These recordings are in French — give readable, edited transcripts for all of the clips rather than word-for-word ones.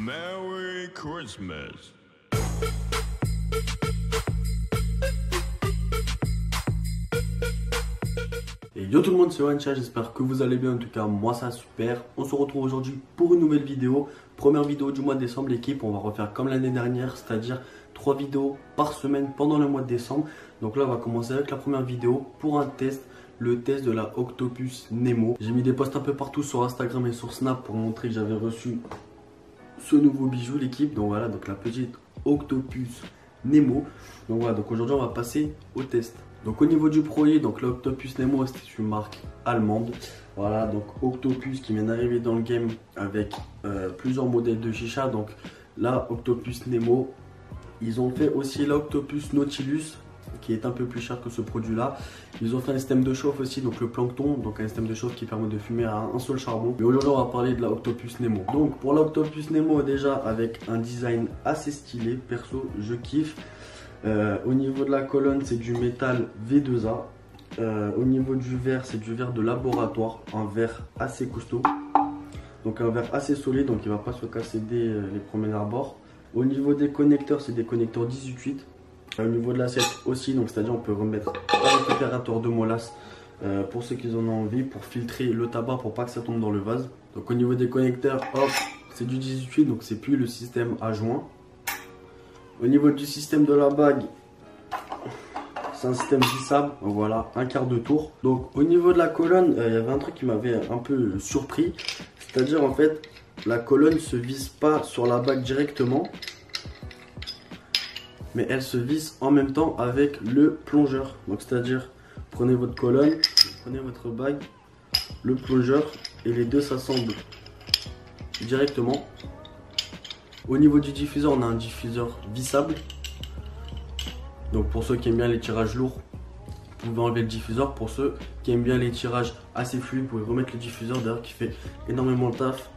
Merry Christmas. Et yo tout le monde, c'est Wancha, j'espère que vous allez bien, en tout cas moi ça super. On se retrouve aujourd'hui pour une nouvelle vidéo, première vidéo du mois de décembre l'équipe. On va refaire comme l'année dernière, c'est-à-dire 3 vidéos par semaine pendant le mois de décembre. Donc là on va commencer avec la première vidéo pour un test, le test de la Octopus Nemo. J'ai mis des posts un peu partout sur Instagram et sur Snap pour montrer que j'avais reçu ce nouveau bijou l'équipe. Donc voilà, donc la petite Octopus Nemo. Donc voilà, donc aujourd'hui on va passer au test. Donc au niveau du produit, donc l'Octopus Nemo c'est une marque allemande. Voilà, donc Octopus qui vient d'arriver dans le game avec plusieurs modèles de chicha. Donc là Octopus Nemo, ils ont fait aussi l'Octopus Nautilus qui est un peu plus cher que ce produit là. Ils ont fait un système de chauffe aussi, donc le plancton, donc un système de chauffe qui permet de fumer à un seul charbon. Mais aujourd'hui on va parler de la Octopus Nemo. Donc pour l'Octopus Nemo, déjà avec un design assez stylé, perso je kiffe. Au niveau de la colonne c'est du métal V2A. Au niveau du verre c'est du verre de laboratoire, un verre assez costaud. Donc un verre assez solide, donc il ne va pas se casser dès les premiers abords. Au niveau des connecteurs c'est des connecteurs 18-8. Au niveau de l'assiette aussi, donc c'est-à-dire on peut remettre un récupérateur de molasse pour ceux qui en ont envie, pour filtrer le tabac pour pas que ça tombe dans le vase. Donc au niveau des connecteurs, hop, c'est du 18, donc c'est plus le système à joint. Au niveau du système de la bague, c'est un système vissable, voilà, un quart de tour. Donc au niveau de la colonne, il y avait un truc qui m'avait un peu surpris, c'est-à-dire en fait la colonne se visse pas sur la bague directement, mais elle se visse en même temps avec le plongeur. Donc c'est-à-dire, prenez votre colonne, prenez votre bague, le plongeur, et les deux s'assemblent directement. Au niveau du diffuseur, on a un diffuseur vissable. Donc pour ceux qui aiment bien les tirages lourds, vous pouvez enlever le diffuseur. Pour ceux qui aiment bien les tirages assez fluides, vous pouvez remettre le diffuseur d'ailleurs qui fait énormément le taf.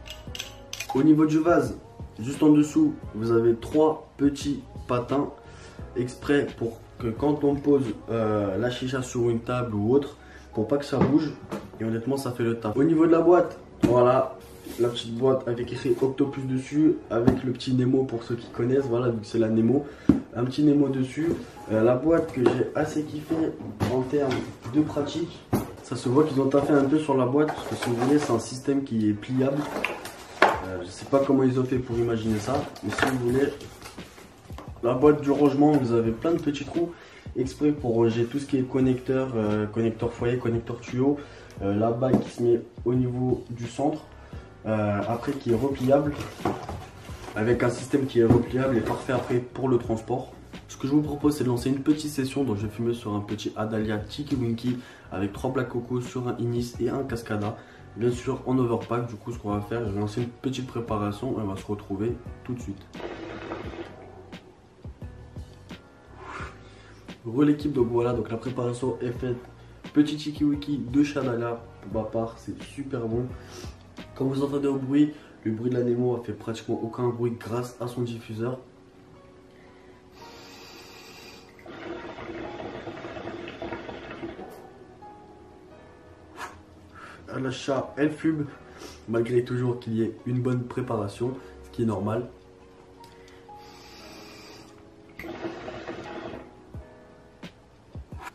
Au niveau du vase, juste en dessous, vous avez 3 petits patins exprès pour que quand on pose la chicha sur une table ou autre, pour pas que ça bouge, et honnêtement ça fait le taf. Au niveau de la boîte, voilà la petite boîte avec écrit Octopus dessus, avec le petit Nemo pour ceux qui connaissent, voilà, vu que c'est la Nemo, un petit Nemo dessus. La boîte que j'ai assez kiffé en termes de pratique, ça se voit qu'ils ont taffé un peu sur la boîte, parce que si vous voulez c'est un système qui est pliable. Je sais pas comment ils ont fait pour imaginer ça, mais si vous voulez, la boîte du rangement, vous avez plein de petits trous exprès pour ranger tout ce qui est connecteur, connecteur foyer, connecteur tuyau, la bague qui se met au niveau du centre, après qui est repliable, avec un système qui est repliable et parfait après pour le transport. Ce que je vous propose c'est de lancer une petite session, donc je vais filmer sur un petit Adalia Tiki Winky avec 3 Black Coco sur un Inis et un Cascada, bien sûr en overpack. Du coup ce qu'on va faire, je vais lancer une petite préparation et on va se retrouver tout de suite. L'équipe, donc voilà, donc la préparation est faite. Petit Tiki Wiki de Adalia pour ma part, c'est super bon. Quand vous entendez au bruit, le bruit de la Nemo a fait pratiquement aucun bruit grâce à son diffuseur. La chat, elle fume, malgré toujours qu'il y ait une bonne préparation, ce qui est normal.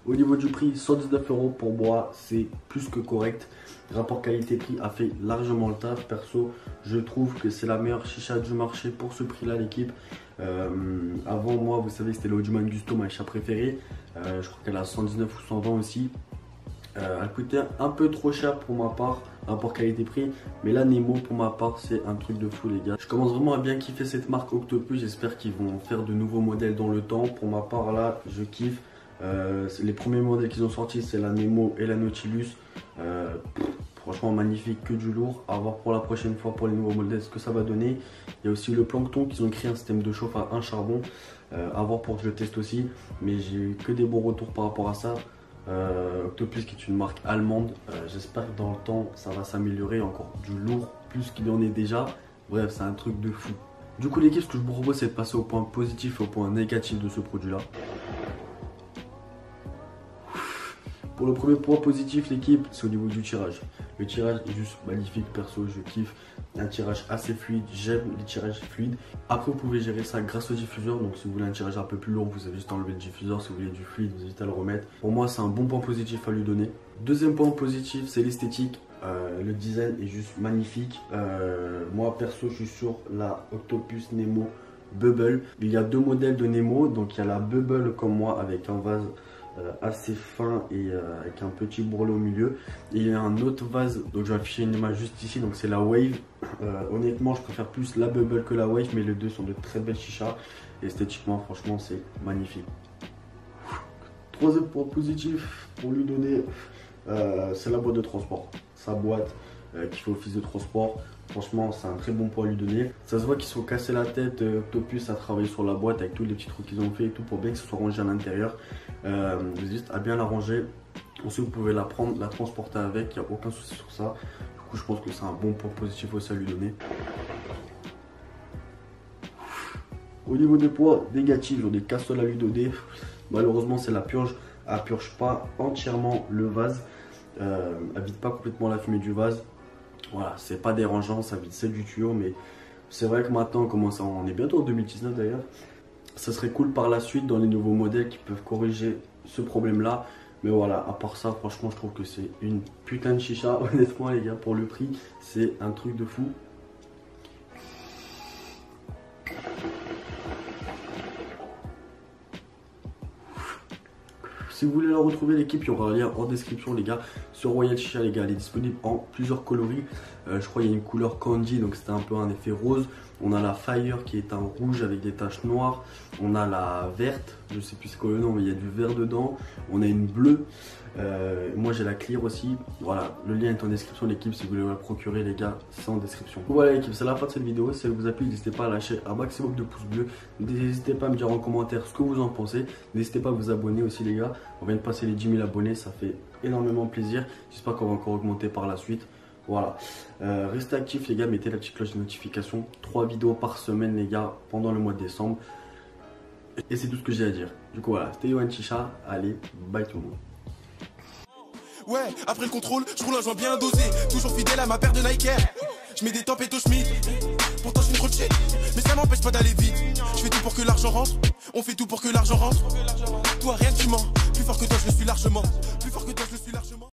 Au niveau du prix, 119 € pour moi, c'est plus que correct. Rapport qualité-prix a fait largement le taf. Perso, je trouve que c'est la meilleure chicha du marché pour ce prix-là, l'équipe. Avant, moi, vous savez, c'était l'Auduman Gusto, ma chicha préférée. Je crois qu'elle a 119 ou 120 aussi. Elle coûtait un peu trop cher pour ma part, rapport qualité-prix. Mais la Nemo, pour ma part, c'est un truc de fou, les gars. Je commence vraiment à bien kiffer cette marque Octopus. J'espère qu'ils vont faire de nouveaux modèles dans le temps. Pour ma part, là, je kiffe. Les premiers modèles qu'ils ont sortis c'est la Nemo et la Nautilus. Franchement magnifique, que du lourd. À voir pour la prochaine fois pour les nouveaux modèles ce que ça va donner. Il y a aussi le plancton qu'ils ont créé un système de chauffe à un charbon. À voir pour que je le teste aussi. Mais j'ai eu que des bons retours par rapport à ça. Octopus qui est une marque allemande. J'espère que dans le temps ça va s'améliorer, encore du lourd plus qu'il y en est déjà. Bref, c'est un truc de fou. Du coup l'équipe, ce que je vous propose c'est de passer au point positif et au point négatif de ce produit là. Pour le premier point positif, l'équipe, c'est au niveau du tirage. Le tirage est juste magnifique, perso, je kiffe. un tirage assez fluide, j'aime les tirages fluides. Après vous pouvez gérer ça grâce au diffuseur, donc si vous voulez un tirage un peu plus lourd, vous avez juste enlevé le diffuseur. Si vous voulez du fluide, vous évitez à le remettre. Pour moi c'est un bon point positif à lui donner. Deuxième point positif, c'est l'esthétique. Le design est juste magnifique. Moi perso je suis sur la Octopus Nemo Bubble. Il y a deux modèles de Nemo, donc il y a la Bubble comme moi avec un vase assez fin et avec un petit bourrelet au milieu. Et il y a un autre vase, donc je vais afficher une image juste ici, donc c'est la Wave. Honnêtement je préfère plus la Bubble que la Wave, mais les deux sont de très belles chichas. Et esthétiquement franchement c'est magnifique. Troisième point positif pour lui donner, c'est la boîte de transport. Sa boîte qui fait office de transport. Franchement, c'est un très bon point à lui donner. Ça se voit qu'ils se sont cassés la tête, Octopus a travaillé sur la boîte avec tous les petits trucs qu'ils ont fait et tout pour bien que ce soit rangé à l'intérieur. Juste à bien la ranger. Ensuite, vous pouvez la prendre, la transporter avec, il n'y a aucun souci sur ça. Du coup, je pense que c'est un bon point positif aussi à lui donner. Au niveau des points négatifs, j'en ai qu'un seul à lui donner. Malheureusement, c'est la purge. Elle purge pas entièrement le vase. Elle vide pas complètement la fumée du vase. Voilà, c'est pas dérangeant, ça vide celle du tuyau, mais c'est vrai que maintenant on est bientôt en 2019 d'ailleurs. Ça serait cool par la suite dans les nouveaux modèles qui peuvent corriger ce problème là. Mais voilà, à part ça, franchement je trouve que c'est une putain de chicha. Honnêtement les gars, pour le prix, c'est un truc de fou. Si vous voulez la retrouver l'équipe, il y aura un lien en description les gars. Sur Royal Chicha les gars, elle est disponible en plusieurs coloris. Je crois qu'il y a une couleur candy, donc c'était un peu un effet rose. On a la Fire qui est un rouge avec des taches noires. On a la verte, je sais plus c'est quoi le nom, mais il y a du vert dedans. On a une bleue. Moi j'ai la clear aussi. Voilà, le lien est en description l'équipe. Si vous voulez la procurer les gars, c'est en description. Voilà l'équipe, c'est la fin de cette vidéo. Si elle vous a plu, n'hésitez pas à lâcher un maximum de pouces bleus. N'hésitez pas à me dire en commentaire ce que vous en pensez. N'hésitez pas à vous abonner aussi les gars. On vient de passer les 10 000 abonnés, ça fait énormément plaisir. J'espère qu'on va encore augmenter par la suite. Voilà, restez actifs les gars, mettez la petite cloche de notification. 3 vidéos par semaine les gars pendant le mois de décembre. Et c'est tout ce que j'ai à dire. Du coup voilà, c'était Yohan Chicha. Allez, bye tout le monde. Ouais, après le contrôle, je roule un joint bien dosé. Toujours fidèle à ma paire de Nike Air. Je mets des tempêtes au Schmidt. Pourtant je suis une trop shit, mais ça m'empêche pas d'aller vite. Je fais tout pour que l'argent rentre. On fait tout pour que l'argent rentre. Toi rien tu mens. Plus fort que toi je le suis largement. Plus fort que toi je le suis largement.